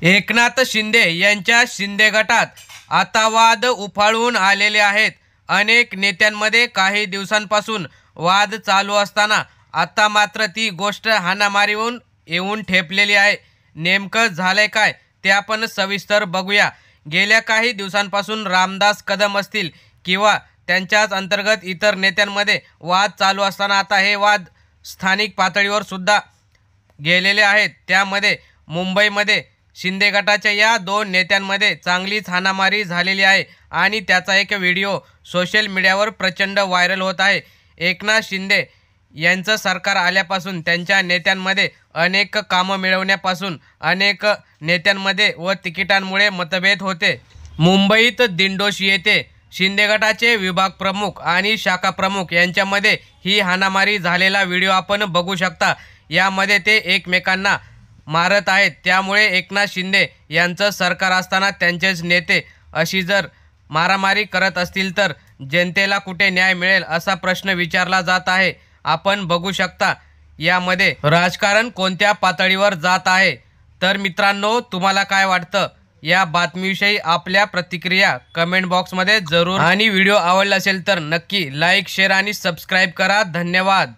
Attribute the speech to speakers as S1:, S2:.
S1: एकनाथ शिंदे यांच्या शिंदे गटात आता वाद उफाळून आलेले आहेत। अनेक नेत्यांमध्ये काही दिवसांपासून वाद चालू असताना आता मात्र ती गोष्ट हाणामारीवरून येऊन ठेपलेली आहे। नेमकं झालंय काय ते आपण सविस्तर बघूया। गेल्या काही दिवसांपासून रामदास कदम असतील किंवा त्यांच्याच अंतर्गत इतर नेत्यांमध्ये वाद चालू असताना आता हे वाद स्थानिक पातळीवर सुद्धा गेलेले आहेत। त्यामध्ये मुंबईमध्ये शिंदे गटाच्या या दोन नेत्यांमध्ये चांगलीच हाणामारी झालेली आहे आणि त्याचा एक व्हिडिओ सोशल मीडियावर प्रचंड व्हायरल होत आहे। एकनाथ शिंदे यांचं सरकार आल्यापासून त्यांच्या नेत्यांमध्ये अनेक कामं मिळवण्यापासून अनेक नेत्यांमध्ये व तिकिटांमुळे मतभेद होते। मुंबईत दिंडोशी येथे शिंदे गटाचे विभाग प्रमुख आणि शाखा प्रमुख यांच्यामध्ये ही हाणामारी झालेला व्हिडिओ आपण बघू शकता। यामध्ये ते एकमेकांना मारत आहेत। त्यामुळे एकनाथ शिंदे यांचं सरकार असताना त्यांचेच नेते अशी जर मारामारी करत असतील तर जनतेला कुठे न्याय मिळेल असा प्रश्न विचारला जात आहे। आपण बघू शकता यामध्ये राजकारण कोणत्या पातळीवर जात आहे। तर मित्रांनो, तुम्हाला काय वाटतं या बातमीविषयी आपल्या प्रतिक्रिया कमेंट बॉक्समध्ये जरूर, आणि व्हिडिओ आवडला असेल तर नक्की लाईक शेअर आणि सबस्क्राईब करा। धन्यवाद।